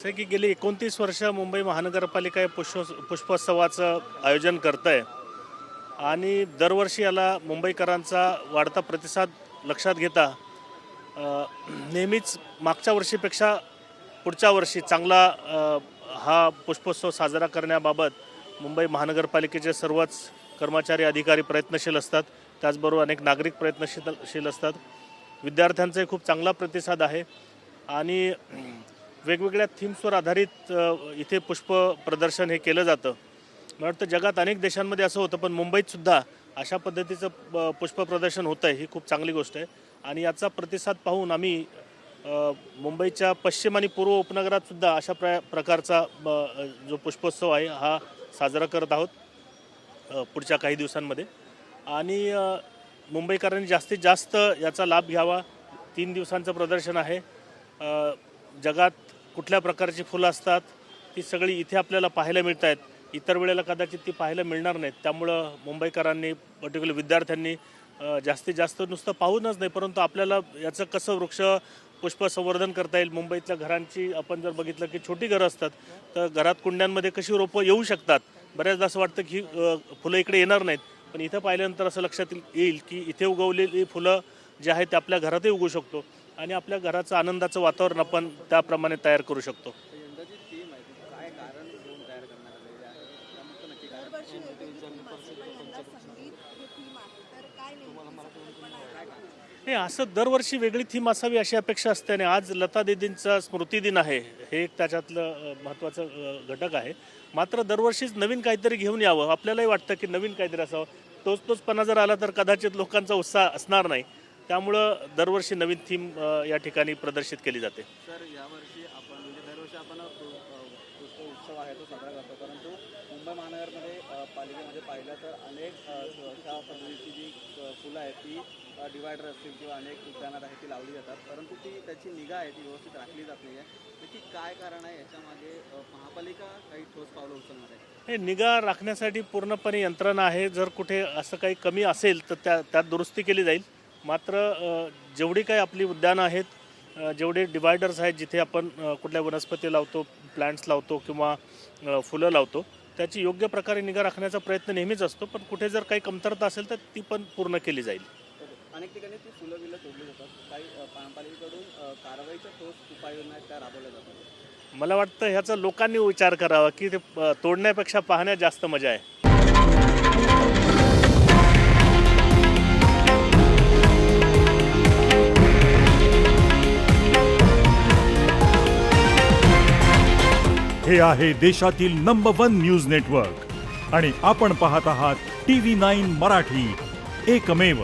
जसे की गेली 29 वर्ष मुंबई महानगरपालिका पुष्पोत्सवाचं आयोजन करत आहे आणि दरवर्षी याला मुंबईकरांचा वाढता प्रतिसाद लक्षात घेता नेहमीच मागच्या वर्षीपेक्षा पुढच्या वर्षी चांगला हा पुष्पोत्सव साजरा करण्याबाबत मुंबई महानगरपालिकेचे सर्वच कर्मचारी अधिकारी प्रयत्नशील असतात. त्याचबरोबर अनेक नागरिक प्रयत्नशील असतात. विद्यार्थ्यांचाही खूप चांगला प्रतिसाद आहे आणि वेगवेगळ्या थीम्सवर आधारित इथे पुष्प प्रदर्शन हे केलं जातं. मला वाटतं जगात अनेक देशांमध्ये असं होतं, पण मुंबईतसुद्धा अशा पद्धतीचं पुष्प प्रदर्शन होतं आहे. ही खूप चांगली गोष्ट आहे आणि याचा प्रतिसाद पाहून आम्ही मुंबईच्या पश्चिम आणि पूर्व उपनगरातसुद्धा अशा प्रकारचा जो पुष्पोत्सव आहे हा साजरा करत आहोत पुढच्या काही दिवसांमध्ये. आणि मुंबईकरांनी जास्तीत जास्त याचा लाभ घ्यावा. 3 दिवसांचं प्रदर्शन आहे. जगात कुठल्या प्रकारची फुलं असतात ती सगळी इथे आपल्याला पाहायला मिळत आहेत. इतर वेळेला कदाचित ती पाहायला मिळणार नाहीत. त्यामुळं मुंबईकरांनी पर्टिक्युलर विद्यार्थ्यांनी जास्तीत जास्त नुसतं पाहूनच नाही, परंतु आपल्याला याचं कसं वृक्ष पुष्प संवर्धन करता येईल. मुंबईतल्या घरांची आपण जर बघितलं की छोटी घरं असतात, तर घरात कुंड्यांमध्ये कशी रोपं येऊ शकतात. बऱ्याचदा असं वाटतं की फुलं इकडे येणार नाहीत, पण इथं पाहिल्यानंतर असं लक्षात येईल की इथे उगवलेली फुलं जे आहेत ते आपल्या घरातही उगवू शकतो आणि आपल्या घराचं आनंदाचं वातावरण आपण त्याप्रमाणे तयार करू शकतो. हे असं दरवर्षी वेगळी थीम असावी अशी अपेक्षा असते आणि आज लता दीदींचा स्मृतिदिन आहे, हे एक त्याच्यातलं महत्त्वाचं घटक आहे. मात्र दरवर्षीच नवीन काहीतरी घेऊन यावं. आपल्यालाही वाटतं की नवीन काहीतरी असावं. तोचपणा जर आला तर कदाचित लोकांचा उत्साह असणार नाही. त्यामुळं दरवर्षी नवीन थीम या ठिकाणी प्रदर्शित केली जाते. सर, यावर्षी आपण म्हणजे दरवर्षी आपण पुष्प उत्सव आहे तो साजरा करतो, परंतु मुंबई महानगरमध्ये पालिकेमध्ये पाहिलं तर अनेक अशा पद्धतीची जी फुलं आहेत ती डिवायडर असतील किंवा अनेक उद्यानात आहेत ती लावली जातात, परंतु त्याची निगा आहे ती व्यवस्थित राखली जात नाही आहे. नक्की काय कारण आहे याच्यामागे? महापालिका काही ठोस पावलं उचलणार आहे? हे निगा राखण्यासाठी पूर्णपणे यंत्रणा आहे. जर कुठे असं काही कमी असेल तर त्यात दुरुस्ती केली जाईल. मात्र जेवढी काही आपली उद्यानं आहेत, जेवढे डिवायडर्स आहेत जिथे आपण कुठल्या वनस्पती लावतो, प्लांट्स लावतो किंवा फुलं लावतो, त्याची योग्य प्रकारे निगा राखण्याचा प्रयत्न नेहमीच असतो. पण कुठे जर काही कमतरता असेल तर ती पण पूर्ण केली जाईल. अनेक ठिकाणी ती फुलं बिलं तोडली जातात. काही महापालिकेकडून कारवाईच्या ठोस उपाययोजना आहेत त्या राबवल्या जातात. मला वाटतं ह्याचा लोकांनी विचार करावा की ते तोडण्यापेक्षा पाहण्यात जास्त मजा आहे. हे आहे देशातील नंबर 1 न्यूज नेटवर्क आणि आपण पाहत आहात TV9 मराठी, एकमेव.